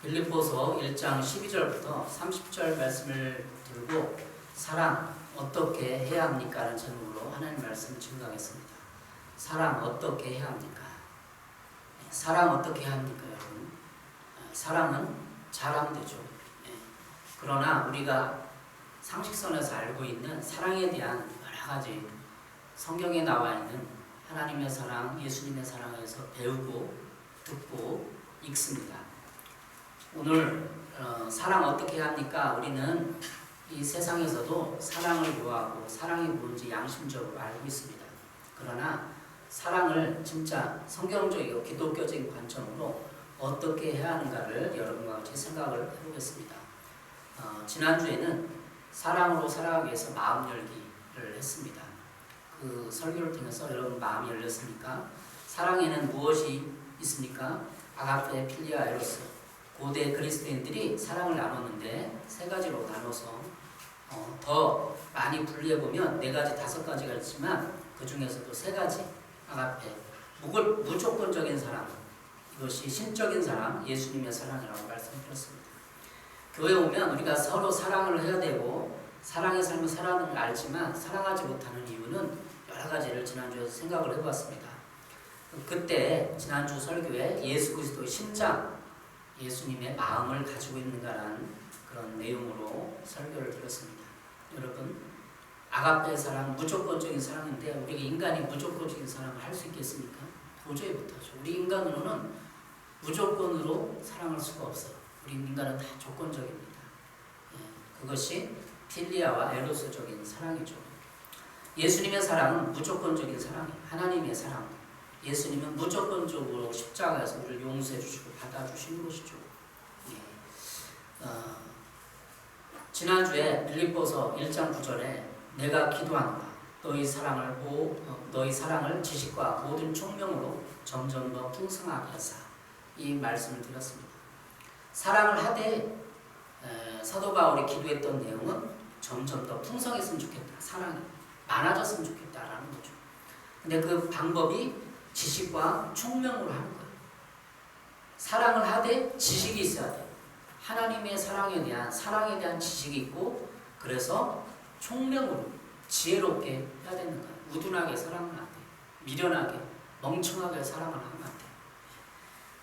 빌립보서 1장 12절부터 30절 말씀을 들고 사랑 어떻게 해야 합니까? 라는 제목으로 하나님 말씀을 증거하겠습니다. 사랑 어떻게 해야 합니까? 사랑 어떻게 해야 합니까, 여러분? 사랑은 잘하면 되죠. 그러나 우리가 상식선에서 알고 있는 사랑에 대한 여러 가지 성경에 나와 있는 하나님의 사랑, 예수님의 사랑에서 배우고 듣고 읽습니다. 오늘 사랑 어떻게 해야 합니까? 우리는 이 세상에서도 사랑을 요하고 사랑이 뭔지 양심적으로 알고 있습니다. 그러나 사랑을 진짜 성경적이고 기독교적인 관점으로 어떻게 해야 하는가를 여러분과 같이 생각을 해보겠습니다. 지난주에는 사랑으로 살아가기 위해서 마음 열기를 했습니다. 그 설교를 통해서 여러분 마음이 열렸습니까? 사랑에는 무엇이 있습니까? 아가페, 필리아, 에로스. 고대 그리스도인들이 사랑을 나눴는데 세 가지로 나눠서 더 많이 분리해보면 네 가지, 다섯 가지가 있지만 그 중에서도 세 가지, 아가페, 무조건적인 사랑, 이것이 신적인 사랑, 예수님의 사랑이라고 말씀드렸습니다. 교회 오면 우리가 서로 사랑을 해야 되고 사랑의 삶을 살아가는 걸 알지만 사랑하지 못하는 이유는 여러 가지를 지난주에 생각을 해보았습니다. 그때 지난주 설교에 예수 그리스도의 심장, 예수님의 마음을 가지고 있는가라는 그런 내용으로 설교를 드렸습니다. 여러분, 아가페의 사랑, 무조건적인 사랑인데 우리가 인간이 무조건적인 사랑을 할 수 있겠습니까? 도저히 못하죠. 우리 인간으로는 무조건으로 사랑할 수가 없어요. 우리 인간은 다 조건적입니다. 그것이 필리아와 에로스적인 사랑이죠. 예수님의 사랑은 무조건적인 사랑이에요. 하나님의 사랑. 예수님은 무조건적으로 십자가에서 우리를 용서해 주시고 받아주시는 것이죠. 지난주에 빌립보서 1장 9절에 내가 기도한다. 너희 사랑을 지식과 모든 총명으로 점점 더 풍성하게 하사. 이 말씀을 드렸습니다. 사랑을 하되 사도 바울이 기도했던 내용은 점점 더 풍성했으면 좋겠다. 사랑이 많아졌으면 좋겠다라는 거죠. 근데 그 방법이 지식과 총명으로 하는 거예요. 사랑을 하되 지식이 있어야 돼요. 하나님의 사랑에 대한 지식이 있고 그래서 총명으로 지혜롭게 해야 되는 거예요. 우둔하게 사랑을 안 돼요. 미련하게 멍청하게 사랑을 하면 안 돼요.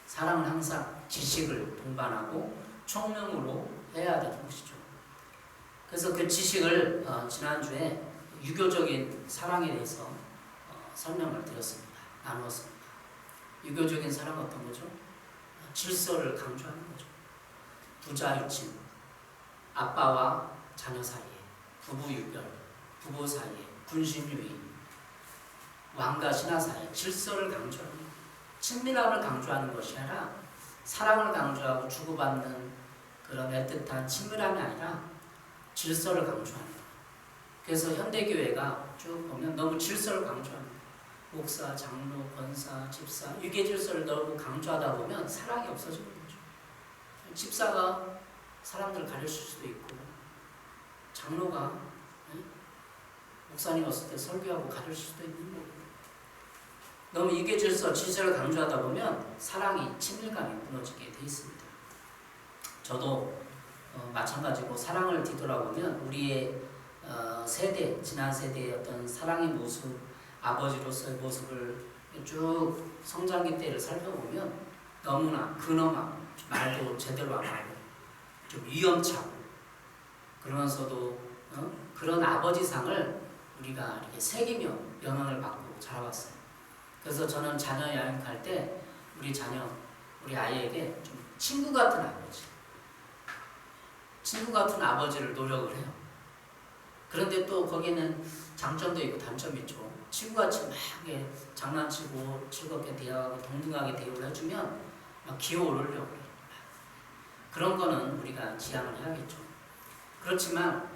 사랑은 항상 지식을 동반하고 총명으로 해야 되는 것이죠. 그래서 그 지식을 지난주에 유교적인 사랑에 대해서 설명을 드렸습니다. 나누었습니다. 유교적인 사랑은 어떤 거죠? 질서를 강조하는 거죠. 부자 유친, 아빠와 자녀 사이에, 부부 유별, 부부 사이에, 군신 유인, 왕과 신하 사이에 질서를 강조하는 거예요. 친밀함을 강조하는 것이 아니라 사랑을 강조하고 주고받는 그런 애틋한 친밀함이 아니라 질서를 강조하는 거예요. 그래서 현대교회가 쭉 보면 너무 질서를 강조하는 거예요. 목사, 장로, 권사, 집사, 유계 질서를 너무 강조하다 보면 사랑이 없어지는 거죠. 집사가 사람들을 가르칠 수도 있고 장로가 목사님 왔을 때 설교하고 가르칠 수도 있는 거고 너무 유계 질서를 강조하다 보면 사랑이, 친밀감이 무너지게 돼 있습니다. 저도 마찬가지고 사랑을 뒤돌아보면 우리의 지난 세대의 어떤 사랑의 모습, 아버지로서의 모습을 쭉 성장기 때를 살펴보면 너무나 근엄하고 말도 제대로 안 하고 좀 위험차고 그러면서도 그런 아버지상을 우리가 이렇게 새기며 영향을 받고 자라왔어요. 그래서 저는 자녀 여행 갈 때 우리 아이에게 좀 친구 같은 아버지를 노력을 해요. 그런데 또 거기는 장점도 있고 단점이 있죠. 친구같이 막 장난치고 즐겁게 대화하고 동등하게 대우를 해주면 막 기어오르려고 해요. 그런 거는 우리가 지양을 해야겠죠. 그렇지만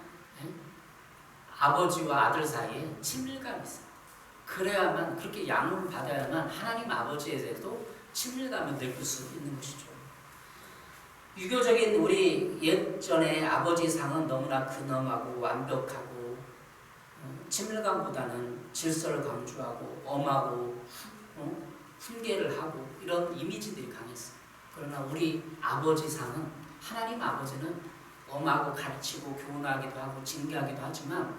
아버지와 아들 사이에 친밀감이 있어요. 그래야만 그렇게 양육을 받아야만 하나님 아버지에 대해서도 친밀감을 느낄 수 있는 것이죠. 유교적인 우리 예전의 아버지 상은 너무나 근엄하고 완벽하고 친밀감보다는 질서를 강조하고 엄하고 훈계를 하고 이런 이미지들이 강했어요. 그러나 우리 아버지상은, 하나님 아버지는 엄하고 가르치고 교훈하기도 하고 징계하기도 하지만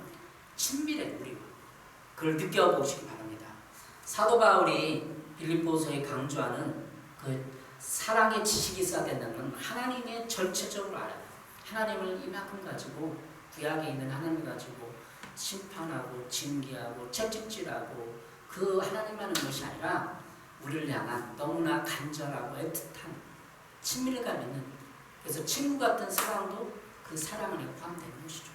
친밀해. 우리가 그걸 느껴보시기 바랍니다. 사도 바울이 빌립보서에 강조하는 그 사랑의 지식이 있어야 된다는 하나님의 절체적으로 알아요. 하나님을 이만큼 가지고, 구약에 있는 하나님을 가지고 심판하고 징계하고 채찍질하고 그 하나님 하는 것이 아니라 우리를 향한 너무나 간절하고 애틋한 친밀감 있는, 그래서 친구 같은 사랑도 그 사랑 안에 포함되는 것이죠.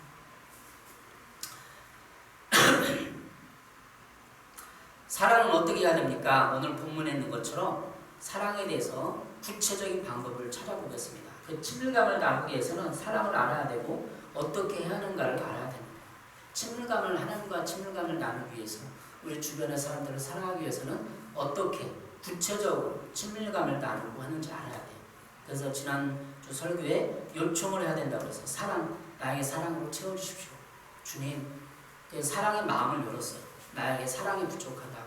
사랑은 어떻게 해야 됩니까? 오늘 본문에 있는 것처럼 사랑에 대해서 구체적인 방법을 찾아보겠습니다. 그 친밀감을 나누기 위해서는 사랑을 알아야 되고 어떻게 해야 하는가를 알아야 됩니다. 친밀감을, 하나님과 친밀감을 나누기 위해서, 우리 주변의 사람들을 사랑하기 위해서는 어떻게 구체적으로 친밀감을 나누고 하는지 알아야 돼요. 그래서 지난주 설교에 요청을 해야 된다고 해서 사랑, 나에게 사랑으로 채워주십시오. 주님, 그 사랑의 마음을 열었어요. 나에게 사랑이 부족하다고.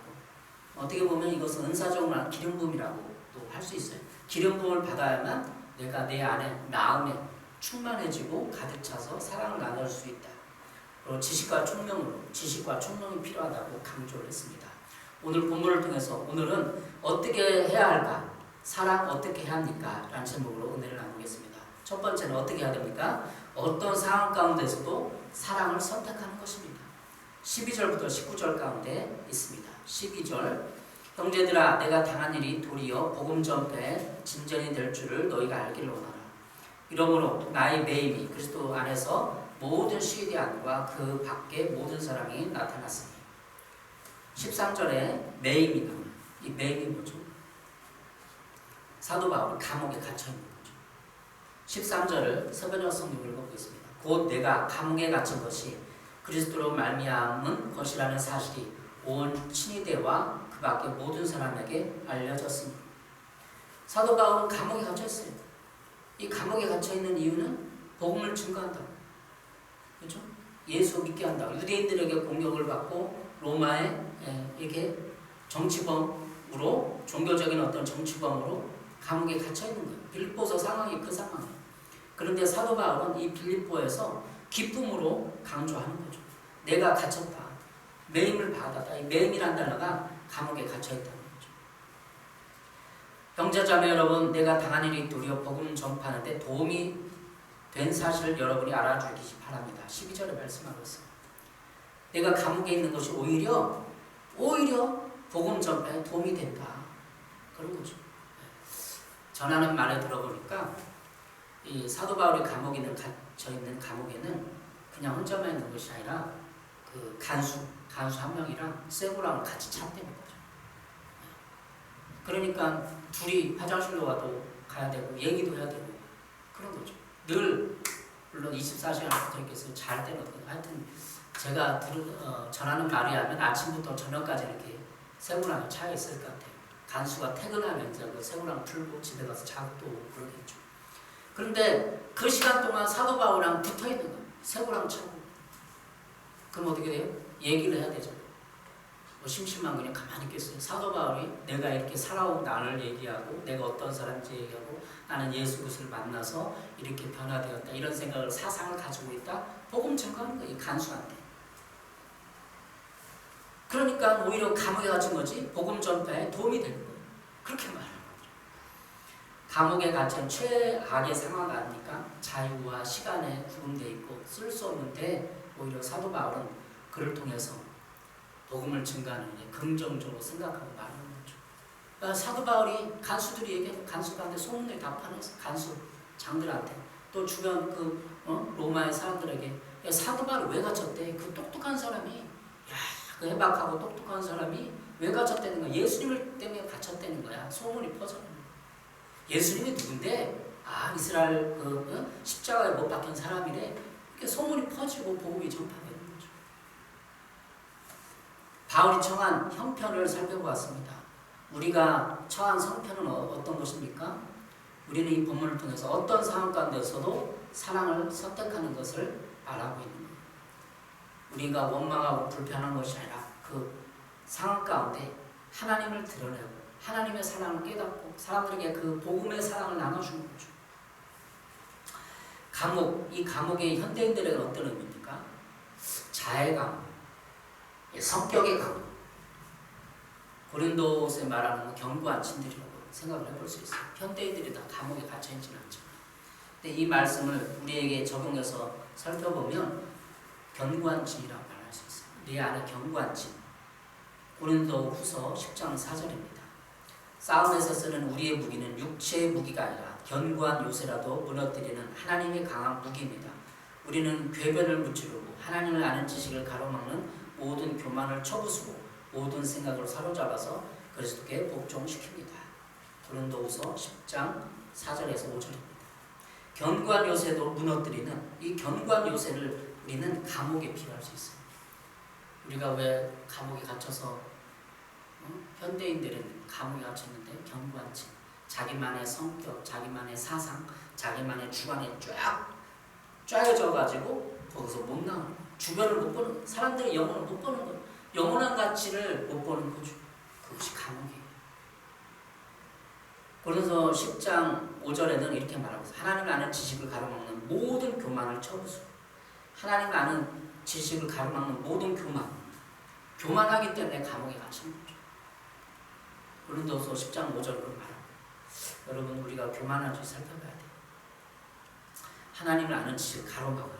어떻게 보면 이것은 은사적으로 기름 부음이라고 또 할 수 있어요. 기름 부음을 받아야만 내가 내 안에, 마음에 충만해지고 가득 차서 사랑을 나눌 수 있다. 그리고 지식과 총명이 필요하다고 강조를 했습니다. 오늘 본문을 통해서 오늘은 어떻게 해야 할까? 사랑 어떻게 해야 합니까? 라는 제목으로 은혜를 나누겠습니다. 첫 번째는 어떻게 해야 됩니까? 어떤 상황 가운데서도 사랑을 선택하는 것입니다. 12절부터 19절 가운데 있습니다. 12절, 형제들아 내가 당한 일이 도리어 복음 전파에 진전이 될 줄을 너희가 알기를 원하라. 이러므로 나의 매임이 그리스도 안에서 모든 시기안과 그 밖의 모든 사람이 나타났으니. 13절에 매임이 나옵니다. 이 매임이 뭐죠? 사도 바울은 감옥에 갇혀있는 거죠. 13절을 서변역 성경을 읽어보겠습니다. 곧 내가 감옥에 갇힌 것이 그리스도로 말미암은 것이라는 사실이 온 친위대와 그 밖의 모든 사람에게 알려졌습니다. 사도 바울은 감옥에 갇혀있어요. 이 감옥에 갇혀있는 이유는 복음을 증거한다. 그렇죠? 예수 믿게 한다. 유대인들에게 공격을 받고 로마에 이렇게 정치범으로, 종교적인 어떤 정치범으로 감옥에 갇혀있는 거예요. 빌립보서 상황이 그 상황이에요. 그런데 사도 바울은 이 빌립보에서 기쁨으로 강조하는 거죠. 내가 갇혔다. 매임을 받았다. 이 매임이라는 단어가 감옥에 갇혀있다는 거죠. 형제자매 여러분, 내가 당한 일이 도리어 복음 전파하는데 도움이 된 사실을 여러분이 알아주시기 바랍니다. 12절에 말씀하고 있습니다. 내가 감옥에 있는 것이 오히려 복음 전파에 도움이 된다. 그런 거죠. 전하는 말을 들어보니까 이 사도 바울이 감옥에 갇혀있는 감옥에는 그냥 혼자만 있는 것이 아니라 그 간수 한 명이랑 세고랑을 같이 찾대는 거죠. 그러니까 둘이 화장실로 가야 되고 얘기도 해야 되고 그런 거죠. 늘 물론 24시간 붙어 있겠어요. 잘 때는 하여튼 제가 전하는 말에 하면 아침부터 저녁까지 이렇게 세고랑이 차에 있을 것 같아요. 간수가 퇴근하면 이제 그 세고랑 풀고 집에 가서 자고 또 그러겠죠. 그런데 그 시간 동안 사도 바울이랑 붙어 있는 거예요. 세고랑 차고. 그럼 어떻게 돼요? 얘기를 해야 되죠. 뭐 심심한 그냥 가만히 있겠어요. 사도 바울이 내가 이렇게 살아온 나를 얘기하고 내가 어떤 사람인지 얘기하고 나는 예수 그리스도를 만나서 이렇게 변화되었다. 이런 생각을, 사상을 가지고 있다. 복음 증거하는 거예요. 이 간수한테. 그러니까 오히려 감옥에 갇힌 거지 복음 전파에 도움이 되는 거예요. 그렇게 말하는 거죠. 감옥에 갇힌 최악의 상황 아닙니까? 자유와 시간에 구분되어 있고 쓸 수 없는데 오히려 사도 바울은 그를 통해서 복음을 증거하는 게 긍정적으로 생각하고 말하는 거죠. 그러니까 사도 바울이 간수들이 얘기해서 간수들한테 소문을 다 파냈어. 간수 장들한테 또 주변 로마의 사람들에게 야, 사도 바울이 왜 갇혔대? 그 똑똑한 사람이 그 해박하고 똑똑한 사람이 왜 갇혔다는 거야? 예수님을 때문에 갇혔다는 거야. 소문이 퍼져가는 거야. 예수님이 누군데? 아, 이스라엘 십자가에 못 박힌 사람이래. 이렇게 소문이 퍼지고 복음이 전파되는 거죠. 바울이 청한 형편을 살펴보았습니다. 우리가 처한 성편은 어떤 것입니까? 우리는 이 본문을 통해서 어떤 상황 가운데서도 사랑을 선택하는 것을 말하고 있는 거예요. 우리가 원망하고 불편한 것이 아니라 그 상황 가운데 하나님을 드러내고 하나님의 사랑을 깨닫고 사람들에게 그 복음의 사랑을 나눠주는 거죠. 감옥, 이 감옥의 현대인들에게는 어떤 의미입니까? 자의 감옥, 성격의 감옥. 고린도서에 말하는 견고한 진들이라고 생각을 해볼 수 있어요. 현대인들이 다 감옥에 갇혀있지는 않죠. 근데 이 말씀을 우리에게 적용해서 살펴보면 견고한 진이라고 말할 수 있어요. 내 안에 견고한 진. 고린도후서 10장 4절입니다. 싸움에서 쓰는 우리의 무기는 육체의 무기가 아니라 견고한 요새라도 무너뜨리는 하나님의 강한 무기입니다. 우리는 궤변을 무찌르고 하나님을 아는 지식을 가로막는 모든 교만을 쳐부수고 모든 생각을 사로잡아서 그리스도께 복종시킵니다. 고린도후서 10장 4절에서 5절입니다. 견고한 요새도 무너뜨리는 이 견고한 요새를 우리는 감옥에 비유할 수 있어요. 우리가 왜 감옥에 갇혀서 현대인들은 감옥에 갇혔는데 견고한 진, 자기만의 성격, 자기만의 사상, 자기만의 주관에 쫙 가지고 거기서 못 나오는, 주변을 못 보는, 사람들의 영혼을 못 보는 것, 영원한 가치를 못 보는 거죠. 그것이 감옥이에요. 그래서 10장 5절에는 이렇게 말하고 있어요. 하나님을 아는 지식을 가로막는 모든 교만을 쳐부수고, 하나님을 아는 지식을 가로막는 모든 교만하기 때문에 감옥에 갇힌 거죠. 고린도서 10장 5절을 말하고, 여러분 우리가 교만한지 살펴봐야 돼요. 하나님을 아는 지식을 가로막아요.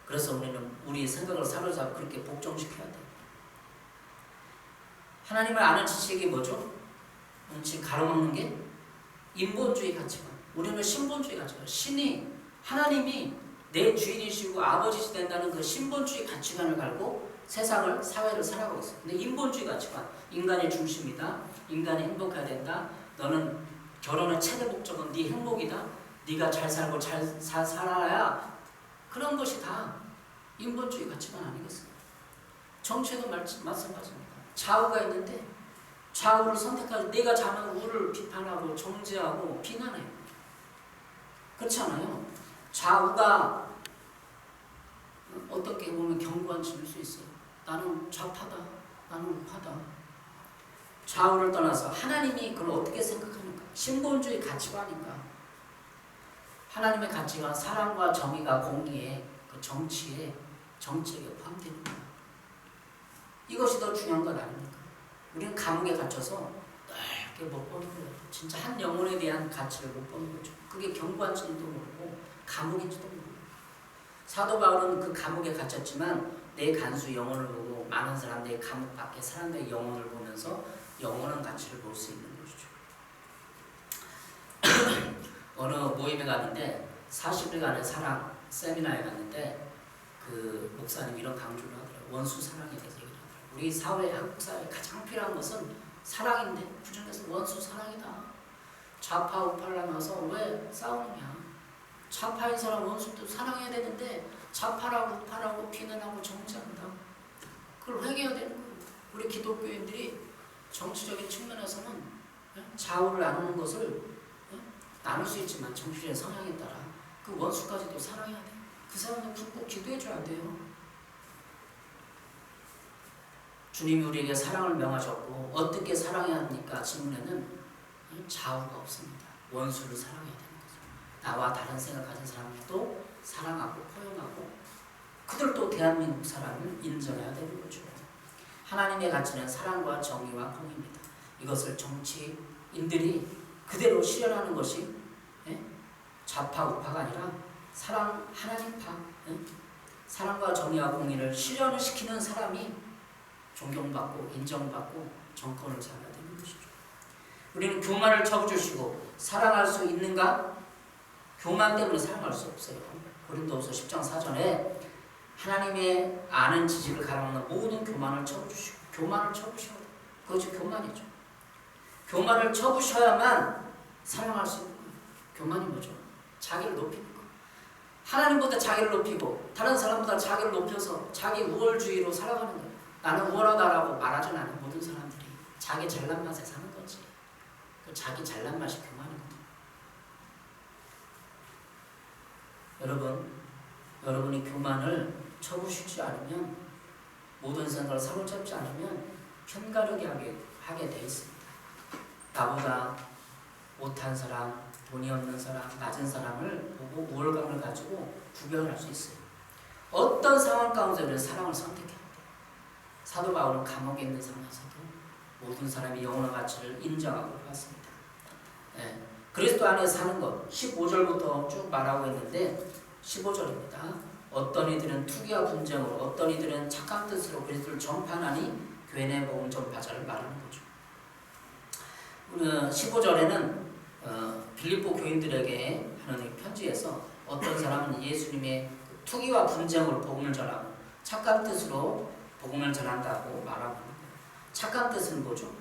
그래서 우리는 우리의 생각을 사로잡고 그렇게 복종시켜야 돼요. 하나님을 아는 지식이 뭐죠? 지금 가로막는 게 인본주의 가치관. 우리는 신본주의 가치관. 신이, 하나님이 내 주인이시고 아버지시 된다는 그 신본주의 가치관을 갖고 세상을, 사회를 살아가고 있어요. 근데 인본주의 가치관, 인간의 중심이다. 인간이 행복해야 된다. 너는 결혼의 최대 목적은 네 행복이다. 네가 잘 살고 잘 살아야, 그런 것이 다 인본주의 가치관 아니겠어요? 정치에도 마찬가지입니다. 좌우가 있는데 좌우를 선택하지, 내가 잘하면 우를 비판하고 정죄하고 비난해요. 그렇지 않아요? 좌우가 어떻게 보면 견고한 진일 수 있어요. 나는 좌파다, 나는 우파다. 좌우를 떠나서 하나님이 그걸 어떻게 생각하는가? 신본주의 가치관인가? 하나님의 가치관, 사랑과 정의가 공의의 그 정치에, 정책에 포함되는 거야. 이것이 더 중요한 것 아닙니까? 우리는 감옥에 갇혀서 넓게 못 보는 거예요. 진짜 한 영혼에 대한 가치를 못 보는 거죠. 그게 견고한지도 모르고 감옥인지도 모르고. 사도 바울은 그 감옥에 갇혔지만 내 간수 영혼을 보고 많은 사람들이 감옥 밖에 사람들의 영혼을 보면서 영원한 가치를 볼 수 있는 것이죠. 어느 모임에 갔는데 40일간의 사랑 세미나에 갔는데 그 목사님이 이런 강조를 하더라고요. 원수 사랑에 대해서 얘기를 하더라고요. 우리 사회, 한국 사회에 가장 필요한 것은 사랑인데 그중에서 원수 사랑이다. 좌파 우파를 나눠서 왜 싸우느냐. 좌파인 사람 원수도 사랑해야 되는데 좌파라고 우파라고 비난하고 정치한다. 그걸 회개해야 되는 거예요. 우리 기독교인들이 정치적인 측면에서는 좌우를 나누는 것을 나눌 수 있지만 정치적인 성향에 따라 그 원수까지도 사랑해야 돼요. 그 사람도 꼭 기도해줘야 돼요. 주님이 우리에게 사랑을 명하셨고 어떻게 사랑해야 합니까? 질문에는 좌우가 없습니다. 원수를 사랑해야 되는 거죠. 나와 다른 생각 가진 사람들도 사랑하고 포용하고 그들도 대한민국 사람을 인정해야 되는 거죠. 하나님의 가치는 사랑과 정의와 공의입니다. 이것을 정치인들이 그대로 실현하는 것이 좌파 우파가 아니라 사랑 하나님파, 사랑과 정의와 공의를 실현을 시키는 사람이 존경받고 인정받고 정권을 잡아야 되는 것이죠. 우리는 교만을 쳐주시고 사랑할 수 있는가? 교만 때문에 사랑할 수 없어요. 고린도후서 10장 4절에 하나님의 아는 지식을 가로막는 모든 교만을 쳐주시고, 교만을 쳐부셔야 돼요. 그것이 교만이죠. 교만을 쳐부셔야만 사랑할 수 있는 거예요. 교만이 뭐죠? 자기를 높이는 거. 하나님보다 자기를 높이고 다른 사람보다 자기를 높여서 자기 우월주의로 살아가는 거예요. 나는 우월하다라고 말하지 않는 모든 사람들이 자기 잘난 맛에 사는 거지. 그 자기 잘난 맛이 교만이거든. 여러분이 교만을 쳐부시지 않으면, 모든 생각을 사로잡지 않으면 편가르게 하게 돼 있습니다. 나보다 못한 사람, 돈이 없는 사람, 낮은 사람을 보고 우월감을 가지고 구별할 수 있어요. 어떤 상황 가운데서 사랑을 선택해야 돼요. 사도 바울은 감옥에 있는 상황에서도 모든 사람이 영원한 가치를 인정하고 봤습니다. 예, 그리스도 안에 사는 것 15절부터 쭉 말하고 있는데 15절입니다. 어떤 이들은 투기와 분쟁으로, 어떤 이들은 착한 뜻으로 그리스도를 전파하니 교회 내 복음 전파자를 말하는 거죠. 15절에는 빌립보 교인들에게 하는 편지에서 어떤 사람은 예수님의 투기와 분쟁으로 복음을 전하고 착한 뜻으로 복음을 전한다고 말하고 있는 거예요. 착한 뜻은 뭐죠?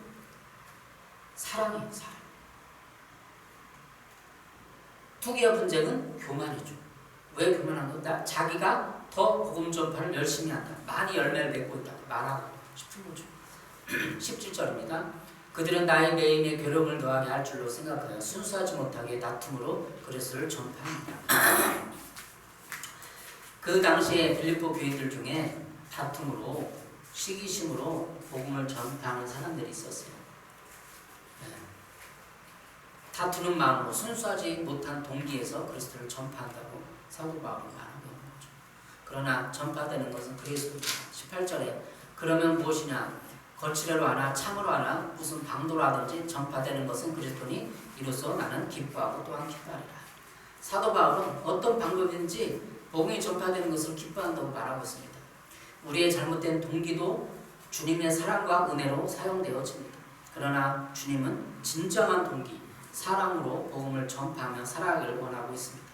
사랑이에요. 사랑. 투기와 분쟁은 교만이죠. 왜 교만한 거다? 자기가 더 복음 전파를 열심히 한다. 많이 열매를 맺고 있다. 말하고 싶은 거죠. 17절입니다. 그들은 나의 매임에 괴로움을 더하게 할 줄로 생각하여 순수하지 못하게 다툼으로 그리스도를 전파합니다. 그 당시에 빌립보 교인들 중에 다툼으로 시기심으로 복음을 전파하는 사람들이 있었어요. 다투는 마음으로 순수하지 못한 동기에서 그리스도를 전파한다고 사도 바울이 말하고 있는 거죠. 그러나 전파되는 것은 그리스도입니다. 18절에 그러면 무엇이냐? 거칠애로 하나 참으로 하나 무슨 방도로 하든지 전파되는 것은 그리스도니 이로써 나는 기뻐하고 또한 기뻐하리라. 사도 바울은 어떤 방법인지 복음이 전파되는 것을 기뻐한다고 말하고 있습니다. 우리의 잘못된 동기도 주님의 사랑과 은혜로 사용되어집니다. 그러나 주님은 진정한 동기, 사랑으로 복음을 전파하며 살아가기를 원하고 있습니다.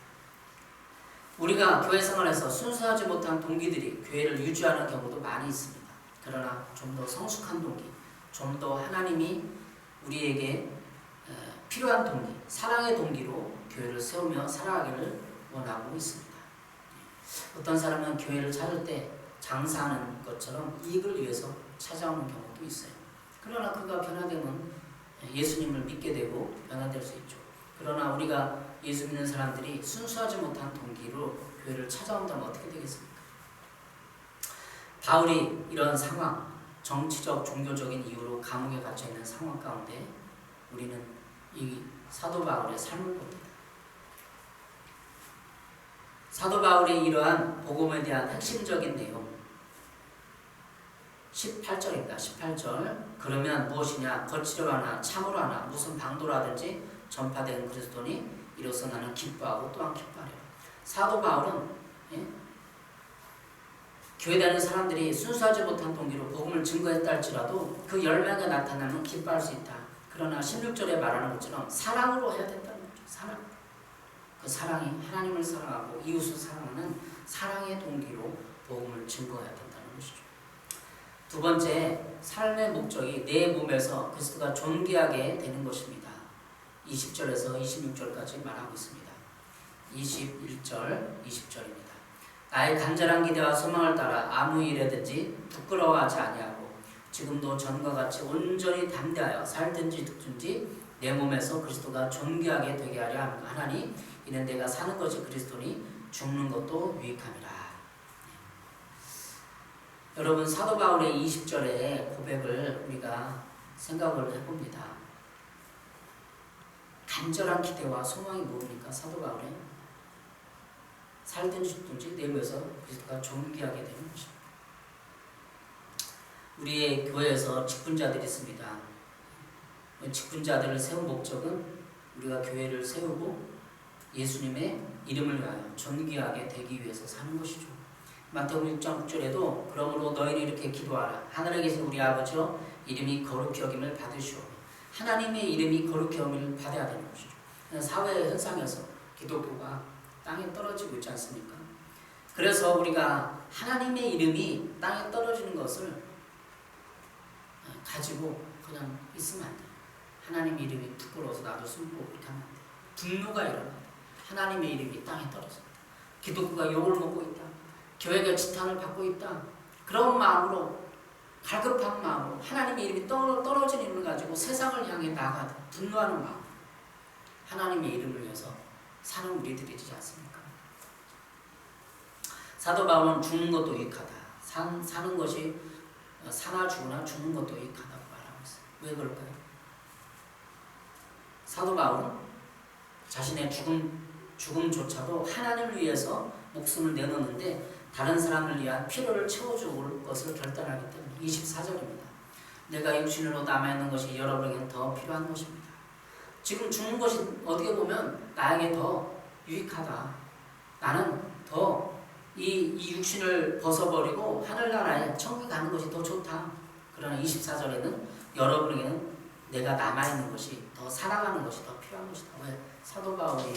우리가 교회 생활에서 순수하지 못한 동기들이 교회를 유지하는 경우도 많이 있습니다. 그러나 좀 더 성숙한 동기, 좀 더 하나님이 우리에게 필요한 동기, 사랑의 동기로 교회를 세우며 살아가기를 원하고 있습니다. 어떤 사람은 교회를 찾을 때 장사하는 것처럼 이익을 위해서 찾아오는 경우도 있어요. 그러나 그가 변화되면 예수님을 믿게 되고 변화될 수 있죠. 그러나 우리가 예수 믿는 사람들이 순수하지 못한 동기로 교회를 찾아온다면 어떻게 되겠습니까? 바울이 이런 상황, 정치적, 종교적인 이유로 감옥에 갇혀 있는 상황 가운데 우리는 이 사도 바울의 삶을 봅니다. 사도 바울의 이러한 복음에 대한 핵심적인 내용 18절입니다. 18절 그러면 무엇이냐? 거칠어 하나 참으로 하나 무슨 방도로 하든지 전파된 그리스도니 이로써 나는 기뻐하고 또한 기뻐하리라. 사도 바울은 교회 다니는 사람들이 순수하지 못한 동기로 복음을 증거했다 할지라도 그 열매가 나타나면 기뻐할 수 있다. 그러나 16절에 말하는 것처럼 사랑으로 해야 된다는 거죠. 사랑. 그 사랑이 하나님을 사랑하고 이웃을 사랑하는 사랑의 동기로 복음을 증거해야 된다는 것이죠. 두 번째, 삶의 목적이 내 몸에서 그리스도가 존귀하게 되는 것입니다. 20절에서 26절까지 말하고 있습니다. 21절, 20절입니다. 나의 간절한 기대와 소망을 따라 아무 일에든지 부끄러워하지 아니하고 지금도 전과 같이 온전히 담대하여 살든지 죽든지 내 몸에서 그리스도가 존귀하게 되게 하려 하나니 이는 내가 사는 것이 그리스도니 죽는 것도 유익함이라. 여러분 사도 바울의 20절의 고백을 우리가 생각을 해봅니다. 간절한 기대와 소망이 뭡니까? 사도 바울의 살든지 죽든지 내 몸에서 그리스도가 존귀하게 되는 것입니다. 우리의 교회에서 직분자들이 있습니다. 직분자들을 세운 목적은 우리가 교회를 세우고 예수님의 이름을 위하여 존귀하게 되기 위해서 사는 것이죠. 마태복음 6장 9절에도 그러므로 너희는 이렇게 기도하라. 하늘에 계신 우리 아버지여 이름이 거룩히 여김을 받으시오. 하나님의 이름이 거룩히 여김을 받아야 되는 것이죠. 사회 현상에서 기독교가 땅에 떨어지고 있지 않습니까? 그래서 우리가 하나님의 이름이 땅에 떨어지는 것을 가지고 그냥 있으면 안 돼요. 하나님의 이름이 부끄러워서 나도 숨고 그렇게 하면 안 돼요. 분노가 일어납니다. 하나님의 이름이 땅에 떨어집니다. 기독교가 욕을 먹고 있다. 교회가 지탄을 받고 있다. 그런 마음으로 갈급한 마음으로 하나님의 이름이 떨어지는 이름을 가지고 세상을 향해 나가다 분노하는 마음. 하나님의 이름을 위해서 사는 우리들이지 않습니까? 사도 바울은 죽는 것도 유익하다. 사는 것이 사나 죽으나 죽는 것도 유익하다고 말하고 있어요. 왜 그럴까요? 사도 바울은 자신의 죽음조차도 하나님을 위해서 목숨을 내놓는데 다른 사람을 위한 필요를 채워줄 것을 결단하기 때문에 24절입니다. 내가 육신으로 남아있는 것이 여러분에게 더 필요한 것입니다. 지금 죽는 것이 어떻게 보면 나에게 더 유익하다. 나는 더 이 육신을 벗어버리고 하늘나라에 천국에 가는 것이 더 좋다. 그러나 24절에는 여러분에게는 내가 남아있는 것이 더 사랑하는 것이 더 필요한 것이다. 왜? 사도 바울이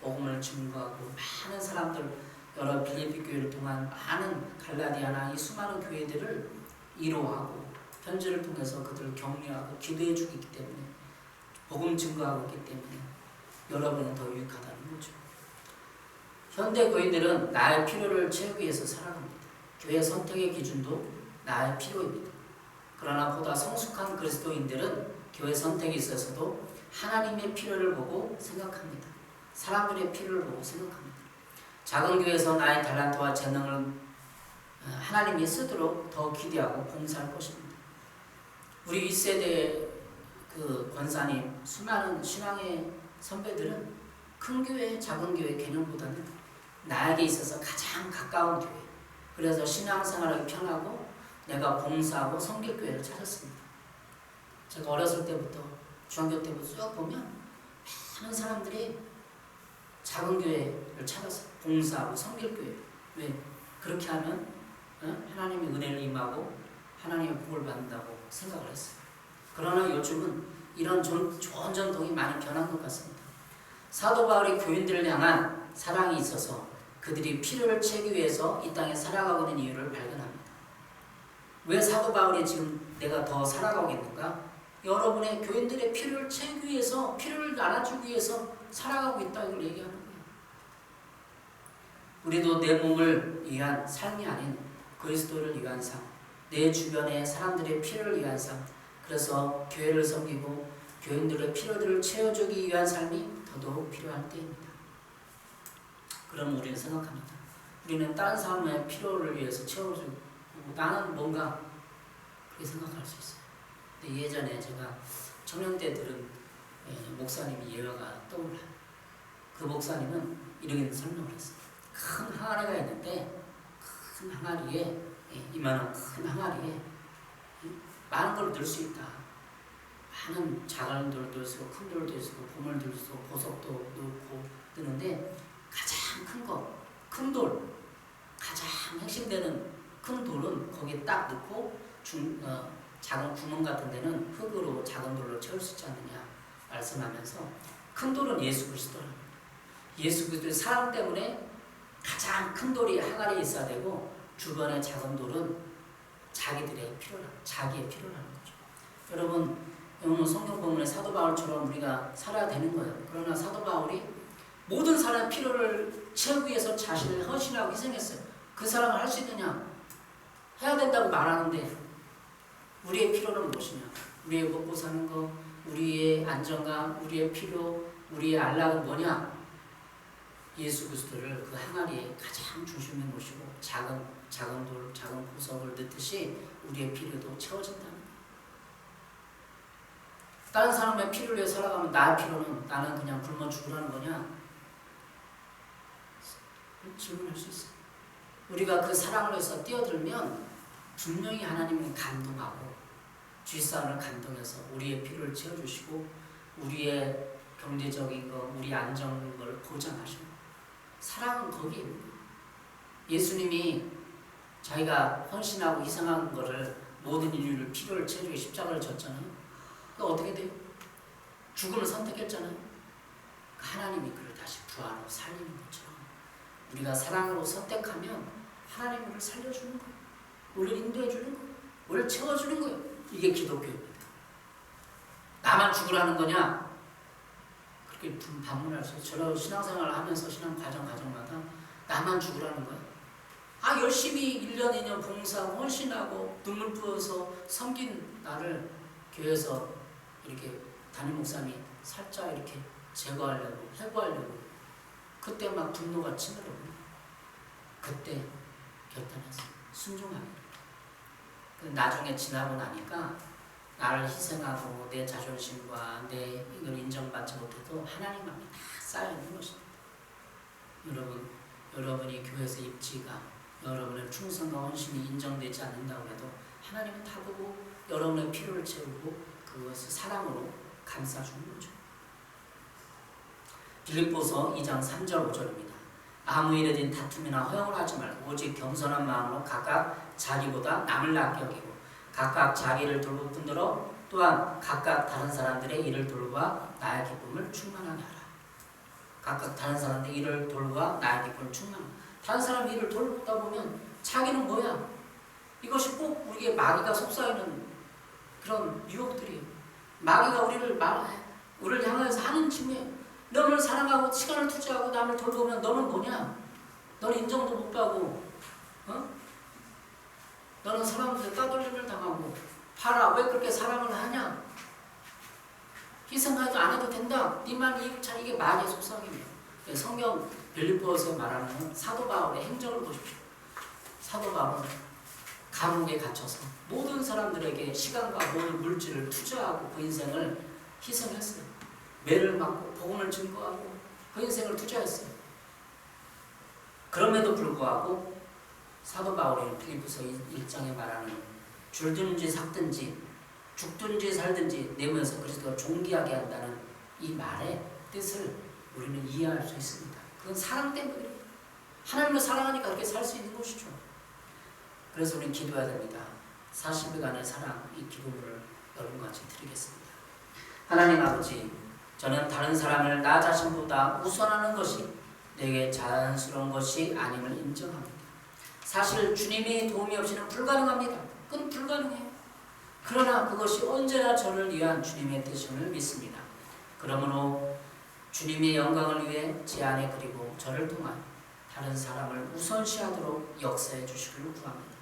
복음을 증거하고 많은 사람들 여러 빌립비 교회를 통한 많은 갈라디아나 이 수많은 교회들을 위로하고 편지를 통해서 그들을 격려하고 기도해 주기 때문에 복음 증거하고 있기 때문에 여러분은 더 유익하다는 거죠. 현대 교인들은 나의 필요를 채우기 위해서 살아갑니다. 교회 선택의 기준도 나의 필요입니다. 그러나 보다 성숙한 그리스도인들은 교회 선택에 있어서도 하나님의 필요를 보고 생각합니다. 사람들의 필요를 보고 생각합니다. 작은 교회에서 나의 달란트와 재능을 하나님이 쓰도록 더 기대하고 봉사할 것입니다. 우리 윗세대 그 권사님, 수많은 신앙의 선배들은 큰 교회, 작은 교회 개념보다는 나에게 있어서 가장 가까운 교회, 그래서 신앙생활하기 편하고 내가 봉사하고 섬길 교회를 찾았습니다. 제가 어렸을 때부터 중학교 때부터 쭉 보면 많은 사람들이 작은 교회를 찾아서 봉사하고 섬길 교회. 왜? 그렇게 하면 하나님의 은혜를 임하고 하나님의 복을 받는다고 생각을 했어요. 그러나 요즘은 이런 좋은 전통이 많이 변한 것 같습니다. 사도 바울이 교인들을 향한 사랑이 있어서 그들이 필요를 채우기 위해서 이 땅에 살아가고 있는 이유를 발견합니다. 왜 사도 바울이 지금 내가 더 살아가고 있는가? 여러분의 교인들의 필요를 채우기 위해서, 필요를 알아주기 위해서 살아가고 있다고 얘기하는 거예요. 우리도 내 몸을 위한 삶이 아닌 그리스도를 위한 삶, 내 주변의 사람들의 필요를 위한 삶, 그래서 교회를 섬기고 교인들의 필요들을 채워주기 위한 삶이 더더욱 필요할 때입니다. 그럼 우리는 생각합니다. 우리는 다른 사람의 필요를 위해서 채워주고 나는 뭔가 그렇게 생각할 수 있어요. 근데 예전에 제가 청년 때 들은 목사님 예화가 떠올라요. 그 목사님은 이렇게 설명을 했어요. 큰 항아리가 있는데 큰 항아리에 이만한 큰 항아리에 많은 걸 넣을 수 있다. 많은 작은 돌도 있고 큰 돌도 있고 보물도 있고 보석도 넣고 뜨는데 가장 큰 거, 큰 돌, 가장 핵심되는 큰 돌은 거기에 딱 넣고 작은 구멍 같은 데는 흙으로 작은 돌로 채울 수 있지 않느냐 말씀하면서 큰 돌은 예수 그리스도랍니다. 예수 그리스도의 사랑 때문에 가장 큰 돌이 항아리에 있어야 되고 주변의 작은 돌은 자기의 필요라는 거죠. 여러분, 오늘 성경 본문의 사도 바울처럼 우리가 살아야 되는 거예요. 그러나 사도 바울이 모든 사람의 필요를 채우기 위해서 자신을 헌신하고 희생했어요. 그 사람을 할 수 있느냐? 해야 된다고 말하는데 우리의 필요는 무엇이냐? 우리의 먹고 사는 거, 우리의 안정감, 우리의 필요, 우리의 안락은 뭐냐? 예수 그리스도를 그 항아리에 가장 중심에 모시고 작은 돌, 작은 보석을 넣듯이 우리의 필요도 채워진다는 거예요. 다른 사람의 필요를 위해 살아가면 나의 필요는 나는 그냥 굶어 죽으라는 거냐? 질문할 수 있어요. 우리가 그 사랑을 위해서 뛰어들면 분명히 하나님은 감동하고 주윗사람을 감동해서 우리의 필요를 채워주시고 우리의 경제적인 거, 우리 안정인 걸 보장하시고 사랑은 거기에 있는 거예요. 예수님이 자기가 헌신하고 희생한 거를 모든 인류를 필요를 채워주기 십자가를 졌잖아요. 그러니까 어떻게 돼요? 죽음을 선택했잖아요. 하나님이 그를 다시 부활하고 살리는 것처럼 우리가 사랑으로 선택하면 하나님이 우리를 살려주는 거예요. 우리를 인도해주는 거예요. 우리를 채워주는 거예요. 이게 기독교입니다. 나만 죽으라는 거냐? 그렇게 반문할 수 있어요. 저는 신앙생활을 하면서 신앙 과정마다 나만 죽으라는 거예요. 열심히 1년 2년 봉사하고 헌신하고 눈물 부어서 섬긴 나를 교회에서 이렇게 담임 목사님이 살짝 이렇게 제거하려고 해고하려고 그때 막 분노가 치밀어요. 그때 결단했어요. 순종하기로. 나중에 지나고 나니까 나를 희생하고 내 자존심과 내 이걸 인정받지 못해도 하나님 앞에 다 쌓여있는 것입니다. 여러분이 교회에서 입지가 여러분의 충성과 헌신이 인정되지 않는다고 해도 하나님은 다 보고 여러분의 필요를 채우고 그것을 사랑으로 감싸주는 거죠. 빌립보서 2장 3절 5절입니다. 아무 일에든 다툼이나 허용을 하지 말고 오직 겸손한 마음으로 각각 자기보다 남을 낫게 여기고 각각 자기를 돌볼 뿐더러 또한 각각 다른 사람들의 일을 돌봐 나의 기쁨을 충만하게 하라. 각각 다른 사람들의 일을 돌봐 나의 기쁨을 충만하게. 다른 사람 일을 돌보다 보면 자기는 뭐야? 이것이 꼭 우리에게 마귀가 속삭이는 그런 유혹들이에요. 마귀가 우리를 향해서 하는 짓이에요. 너를 사랑하고 시간을 투자하고 남을 돌보면 너는 뭐냐? 너는 인정도 못 받고, 너는 사람들 따돌림을 당하고, 봐라 왜 그렇게 사랑을 하냐? 희생하지 않아도 된다. 네만 이게 마귀의 속삭임이에요. 성경 빌립보서에 말하는 사도 바울의 행적을 보십시오. 사도 바울은 감옥에 갇혀서 모든 사람들에게 시간과 모든 물질을 투자하고 그 인생을 희생했어요. 매를 맞고 복음을 증거하고 그 인생을 투자했어요. 그럼에도 불구하고 사도 바울이 빌립보서 1장에 말하는 줄든지 삭든지 죽든지 살든지 내면서 그리스도가 존귀하게 한다는 이 말의 뜻을 우리는 이해할 수 있습니다. 그건 사랑 때문에 하나님을 사랑하니까 그렇게 살 수 있는 것이죠. 그래서 우리는 기도해야 됩니다. 40일간의 사랑, 이 기도를 여러분과 같이 드리겠습니다. 하나님 아버지, 저는 다른 사람을 나 자신보다 우선하는 것이 내게 자연스러운 것이 아님을 인정합니다. 사실 주님의 도움이 없이는 불가능합니다. 그건 불가능해요. 그러나 그것이 언제나 저를 위한 주님의 뜻임을 믿습니다. 그러므로 주님의 영광을 위해 제 안에 그리고 저를 통한 다른 사람을 우선시하도록 역사해 주시기를 구합니다.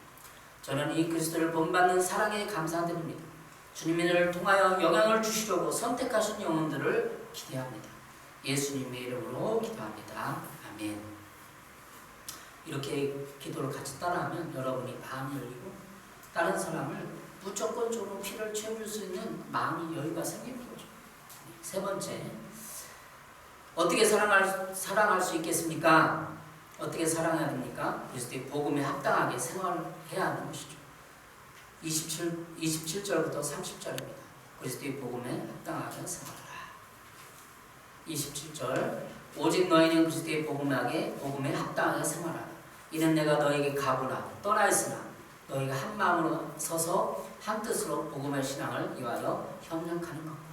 저는 이 그리스도를 본받는 사랑에 감사드립니다. 주님을 통하여 영향을 주시려고 선택하신 영혼들을 기대합니다. 예수님의 이름으로 기도합니다. 아멘. 이렇게 기도를 같이 따라하면 여러분이 마음이 열리고 다른 사람을 무조건적으로 피를 채워줄 수 있는 마음이 여유가 생기는 거죠. 세 번째, 어떻게 사랑할 수 있겠습니까? 어떻게 사랑해야 됩니까? 그리스도의 복음에 합당하게 생활해야 하는 것이죠. 27절부터 30절입니다. 그리스도의 복음에 합당하게 생활하라. 27절, 오직 너희는 그리스도의 복음에 합당하게 생활하라. 이는 내가 너에게 가보나 떠나 있으나 너희가 한 마음으로 서서 한 뜻으로 복음의 신앙을 위하여 협력하는 것과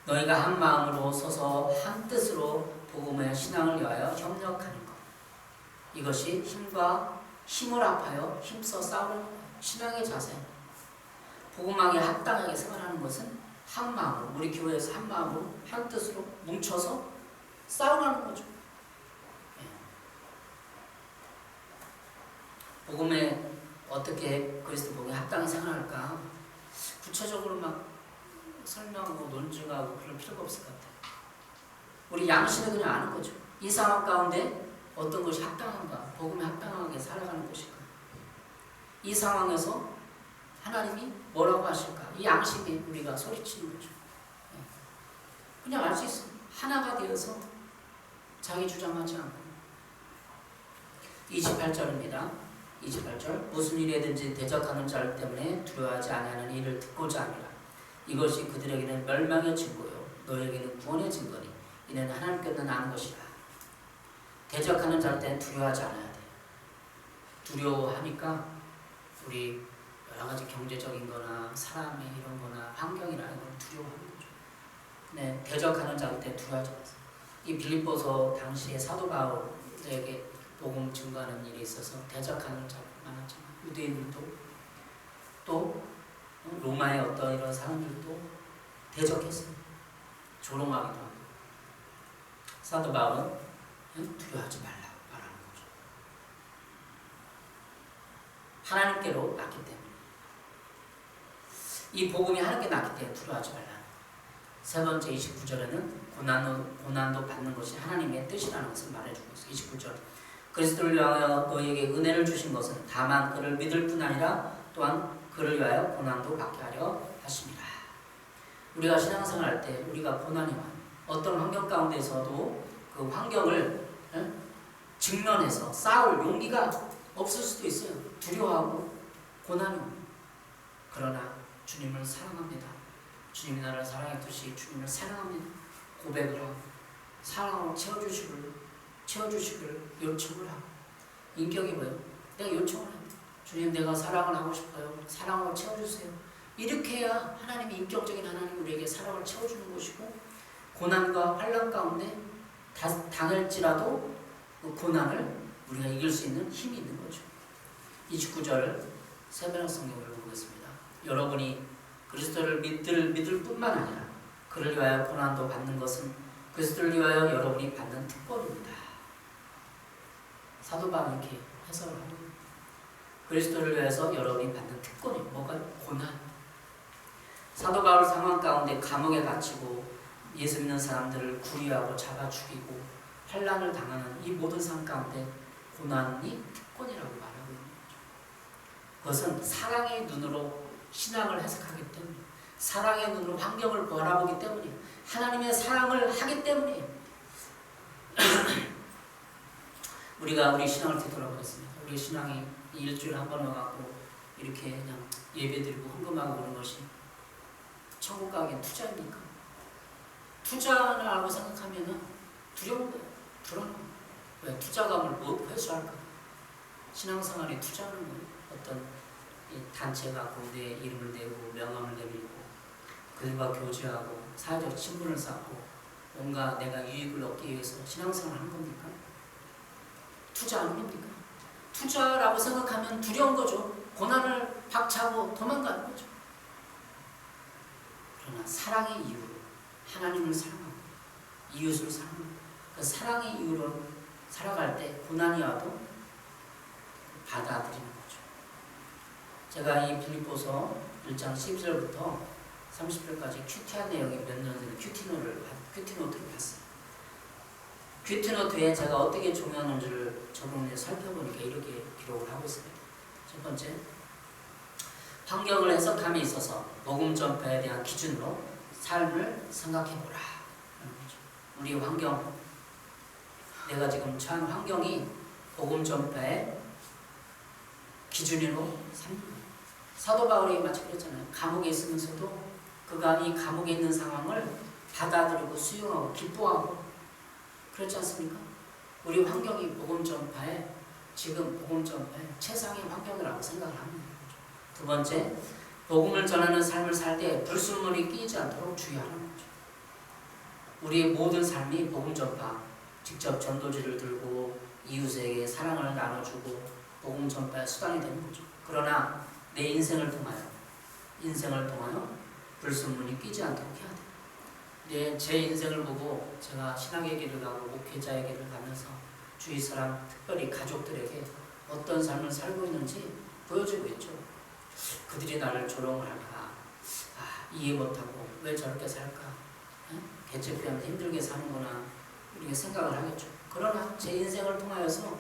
너희가 한 마음으로 서서 한 뜻으로 복음의 신앙을 위하여 협력하는 것. 이것이 힘을 합하여 힘써 싸우는 것. 신앙의 자세. 복음하게 합당하게 생활하는 것은 한 마음으로, 우리 교회에서 한 마음으로 한 뜻으로 뭉쳐서 싸우라는 거죠. 복음에 어떻게 그리스도 복음에 합당히 생활할까? 구체적으로 막 설명하고 논증하고 그럴 필요가 없을 것 같아요. 우리 양심에 그냥 아는 거죠. 이 상황 가운데 어떤 것이 합당한가, 복음에 합당하게 살아가는 것인가. 이 상황에서 하나님이 뭐라고 하실까? 이 양심이 우리가 소리치는 거죠. 그냥 알 수 있어요. 하나가 되어서 자기 주장하지 않고. 28절입니다. 28절, 무슨 일이든지 대적하는 자들 때문에 두려워하지 아니하는 일을 듣고자 하니라. 이것이 그들에게는 멸망의 증거요 너에게는 구원의 증거니 이는 하나님께서 나는 것이라. 대적하는 자들 때문에 두려워하지 않아야 돼요. 두려워하니까 우리 여러 가지 경제적인 거나 사람의 이런 거나 환경이라는 걸 두려워하는 거죠. 네, 대적하는 자들 때문에 두려워하지 마세요. 이 빌립보서 당시에 사도 바울에게 복음 증거하는 일이 있어서 대적하는 자가 많았잖아요. 유대인들도 또 로마의 어떤 이런 사람들도 대적했어요. 조롱하기도 하고. 사도 바울은 두려워하지 말라고 말하는 거죠. 하나님께로 났기 때문에. 이 복음이 하나님께 났기 때문에 두려워하지 말라. 세 번째 29절에는 고난도 받는 것이 하나님의 뜻이라는 것을 말해주고 있어요. 29절, 그리스도를 위하여 너희에게 은혜를 주신 것은 다만 그를 믿을 뿐 아니라 또한 그를 위하여 고난도 받게 하려 하십니다. 우리가 신앙생활 할 때 우리가 고난이 와 어떤 환경 가운데서도 그 환경을 직면해서 싸울 용기가 없을 수도 있어요. 두려워하고 고난이 옵니다. 그러나 주님을 사랑합니다. 주님이 나를 사랑했듯이 주님을 사랑합니다. 고백을 하고 사랑으로 채워주시기를 요청을 하고 인격이 뭐예요? 내가 요청을 합니다. 주님 내가 사랑을 하고 싶어요. 사랑으로 채워주세요. 이렇게 해야 하나님이 인격적인 하나님 우리에게 사랑을 채워주는 것이고 고난과 환난 가운데 당할지라도 그 고난을 우리가 이길 수 있는 힘이 있는 거죠. 29절 세배나 성경을 보겠습니다. 여러분이 그리스도를 믿을 뿐만 아니라 그를 위하여 고난도 받는 것은 그리스도를 위하여 여러분이 받는 특권입니다. 사도 바울이 이렇게 해석을 합니다. 그리스도를 위해서 여러분이 받는 특권이 뭐가? 고난. 사도 바울 상황 가운데 감옥에 갇히고 예수 믿는 사람들을 구리하고 잡아 죽이고 환난을 당하는 이 모든 상황 가운데 고난이 특권이라고 말하고 있는 거죠. 그것은 사랑의 눈으로 신앙을 해석하기 때문에 사랑의 눈으로 환경을 바라보기 때문에 하나님의 사랑을 하기 때문에 우리가 우리 신앙을 되돌아보겠습니다. 우리 신앙이 일주일에 한 번 와갖고 이렇게 그냥 예배드리고 헌금하고 그런 것이 천국 가기엔 투자입니까? 투자라고 생각하면 두려운 거예요. 불안한 거예요. 왜? 투자감을 못 회수할까? 신앙생활에 투자하는 거예요. 어떤 단체 갖고 내 이름을 내고 명함을 내밀고 그들과 교제하고 사회적 친분을 쌓고 뭔가 내가 유익을 얻기 위해서 신앙생활을 하는 겁니까? 투자 아닙니까? 투자라고 생각하면 두려운 거죠. 고난을 박차고 도망가는 거죠. 그러나 사랑의 이유로 하나님을 사랑하고 이웃을 사랑하고 그 사랑의 이유로 살아갈 때 고난이 와도 받아들이는 거죠. 제가 이 빌립보서 1장 12절부터 30절까지 큐티한 내용이 몇 년 전에 큐티노트를 봤어요. 큐티노트에 제가 어떻게 적용하는지를 살펴보니까 이렇게 기록을 하고 있습니다. 첫 번째, 환경을 해석함에 있어서 복음 전파에 대한 기준으로 삶을 생각해보라. 우리 환경, 내가 지금 처한 환경이 복음 전파의 기준으로 삼는 거예요. 사도 바울이 마치 그랬잖아요. 감옥에 있으면서도 그가 이 감옥에 있는 상황을 받아들이고 수용하고 기뻐하고 그렇지 않습니까? 우리 환경이 복음 전파에 지금 복음 전파의 최상의 환경이라고 생각을 합니다. 두 번째, 복음을 전하는 삶을 살 때 불순물이 끼지 않도록 주의하는 거죠. 우리의 모든 삶이 복음 전파, 직접 전도지를 들고 이웃에게 사랑을 나눠주고 복음 전파의 수단이 되는 거죠. 그러나 내 인생을 통하여 불순물이 끼지 않도록 해야 돼요. 제 인생을 보고 제가 신학의 길을 가고 목회자의 길을 가면서 주위 사람, 특별히 가족들에게 어떤 삶을 살고 있는지 보여주고 있죠. 그들이 나를 조롱을 할까? 이해 못하고 왜 저렇게 살까? 개체피하면 힘들게 사는구나 이렇게 생각을 하겠죠. 그러나 제 인생을 통하여서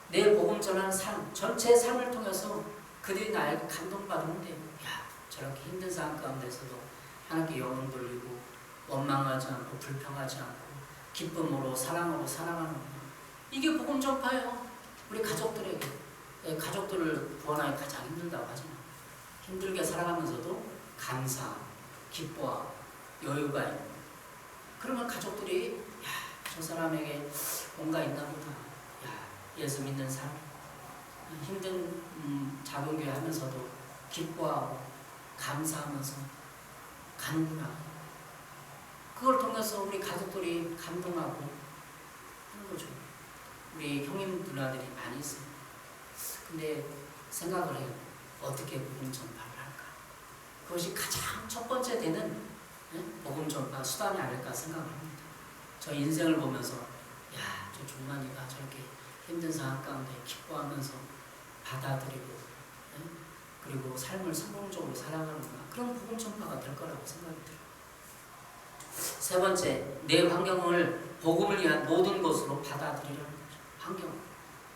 내 복음 전하는 삶, 전체 삶을 통해서 그들이 나에게 감동받으면 돼요. 저렇게 힘든 상황 가운데서도 하나님께 영혼 돌리고 원망하지 않고 불평하지 않고 기쁨으로 사랑으로 살아가는 거예요. 이게 복음 전파예요. 우리 가족들에게. 가족들을 구원하기 가장 힘들다고 하잖아요. 힘들게 살아가면서도 감사, 기뻐하고 여유가 있는. 그러면 가족들이 저 사람에게 뭔가 있나 보다. 예수 믿는 사람. 힘든 작은 교회 하면서도 기뻐하고 감사하면서 가는구나. 그걸 통해서 우리 가족들이 감동하고 하는 거죠. 우리 형님 누나들이 많이 있어요. 근데 생각을 해요. 어떻게 복음 전파를 할까? 그것이 가장 첫 번째 되는 복음 전파 수단이 아닐까 생각을 합니다. 저 인생을 보면서 저 종만이가 저렇게 힘든 상황 가운데 기뻐하면서 받아들이고 그리고 삶을 성공적으로 살아가는구나. 그런 복음 전파가 될 거라고 생각이 들어요. 세 번째, 내 환경을 복음을 위한 모든 것으로 받아들이라는 거죠. 환경.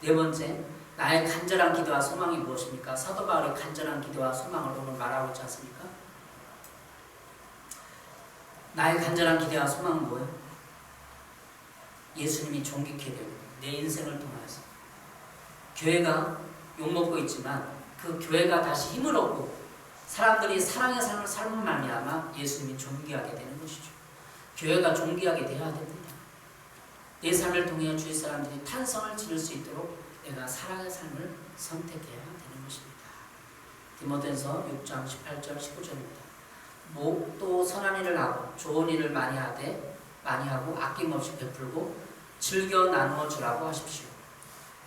네 번째, 나의 간절한 기도와 소망이 무엇입니까? 사도 바울의 간절한 기도와 소망을 오늘 말하고 있지 않습니까? 나의 간절한 기대와 소망은 뭐예요? 예수님이 존귀케 되고 내 인생을 통하여서 교회가 욕먹고 있지만 그 교회가 다시 힘을 얻고 사람들이 사랑의 삶을 살면 말미암아 예수님이 존귀하게 되는 것이죠. 교회가 존귀하게 되어야 됩니다. 내 삶을 통해 주위 사람들이 탄성을 지를 수 있도록 내가 사랑의 삶을 선택해야 되는 것입니다. 디모데전서 6장 18절 19절입니다. 또 선한 일을 하고 좋은 일을 많이 하고 아낌없이 베풀고 즐겨 나누어 주라고 하십시오.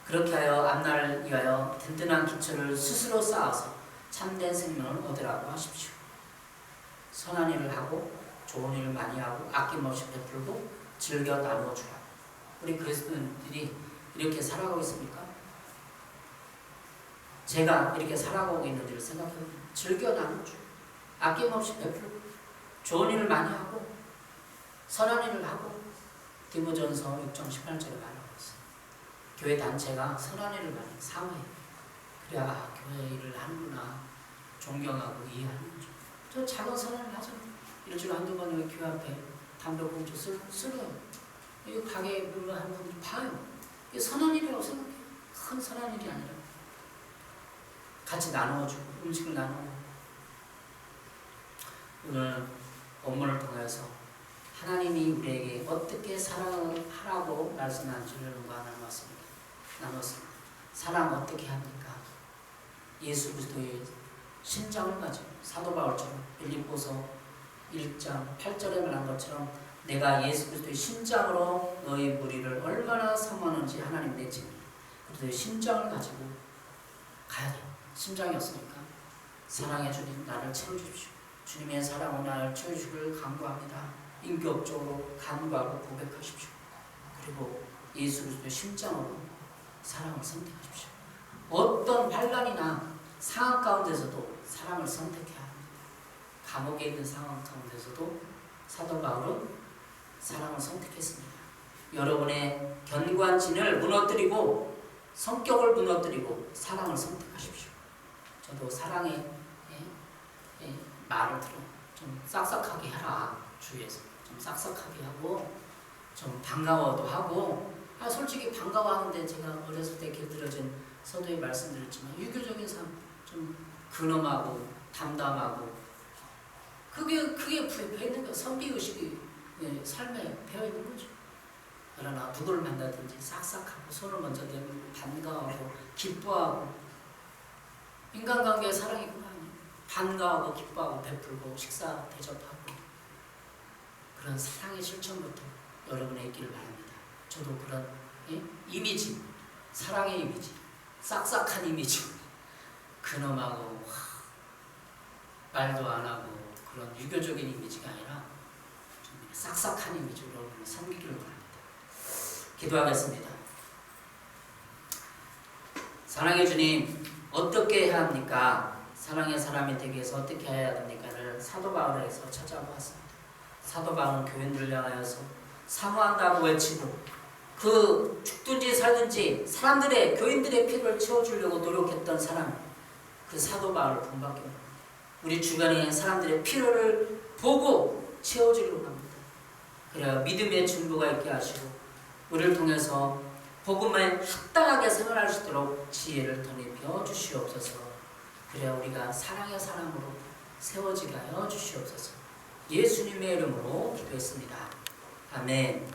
그렇게 하여 앞날을 위하여 든든한 기초를 스스로 쌓아서 참된 생명을 얻으라고 하십시오. 선한 일을 하고 좋은 일을 많이 하고 아낌없이 베풀고 즐겨 나누어 주라고. 우리 그리스도인들이 이렇게 살아가고 있습니까? 제가 이렇게 살아가고 있는지를 생각해보면 즐겨 나누어 주고 아낌없이 베풀고 좋은 일을 많이 하고 선한 일을 하고 디모전서 6장 18절에 말하고 있어요. 교회 단체가 선한 일을 많이 사모해요. 그래야 교회 일을 하는구나 존경하고 이해하는 거죠. 저 작은 선한 일 하죠. 일주일에 한두 번 여기 교회 앞에 담배 봉투 쓸어요. 이 가게 물건 하는 분들 봐요. 이게 선한 일이라고 생각해요. 큰 선한 일이 아니라 같이 나누어주고 음식을 나누고. 오늘 본문을 통해서 하나님이 우리에게 어떻게 사랑을 하라고 말씀하시는 것과 나눴습니다. 사랑 어떻게 합니까? 예수 그리스도의 심장을 가지고 사도 바울처럼 빌립보서 1장 8절에 말한 것처럼 내가 예수 그리스도의 심장으로 너희 무리를 얼마나 사모하는지 하나님 내지니 그리스도의 심장을 가지고 가야 돼요. 심장이 없으니까 사랑해 주님 나를 채워주십시오. 주님의 사랑으로 나를 채워주시기를 간구합니다. 인격적으로 간구하고 고백하십시오. 그리고 예수 그리스도의 심장으로 사랑을 선택하십시오. 어떤 환난이나 상황 가운데서도 사랑을 선택해야 합니다. 감옥에 있는 상황 가운데서도 사도 바울은 사랑을 선택했습니다. 여러분의 견고한 진을 무너뜨리고 성격을 무너뜨리고 사랑을 선택하십시오. 저도 사랑의 말을 들어 좀 싹싹하게 해라. 주위에서 좀 싹싹하게 하고 좀 반가워도 하고 솔직히 반가워하는데 제가 어렸을 때 길들여진 서도에 말씀드렸지만 유교적인 삶 좀 근엄하고 담담하고 그게 배어있는 거예요. 선비의식이 삶에 배어있는 거죠. 그러나 누구를 만나든지 싹싹하고 손을 먼저 내밀고 반가워하고 기뻐하고 인간관계의 사랑이구나. 반가워하고 기뻐하고 베풀고 식사 대접하고 그런 사랑의 실천부터 여러분의 있기를 바랍니다. 저도 그런 이미지, 사랑의 이미지, 싹싹한 이미지, 근엄하고 말도 안 하고 그런 유교적인 이미지가 아니라 좀 싹싹한 이미지로 여러분을 섬기기를 바랍니다. 기도하겠습니다. 사랑의 주님, 어떻게 해야 합니까? 사랑의 사람이 되기 위해서 어떻게 해야 됩니까를 사도 바울에서 찾아보았습니다. 사도 바울은 교인들을 향하여서 사모한다고 외치고 그 죽든지 살든지 사람들의 교인들의 피를 채워주려고 노력했던 사람, 그 사도 바울을 본받게 합니다. 우리 주변의 사람들의 필요를 보고 채워주려고 합니다. 그래야 믿음의 증거가 있게 하시고 우리를 통해서 복음에 합당하게 생활할 수 있도록 지혜를 덧입혀 주시옵소서. 그래야 우리가 사랑의 사람으로 세워지게 하여 주시옵소서. 예수님의 이름으로 기도했습니다. 아멘.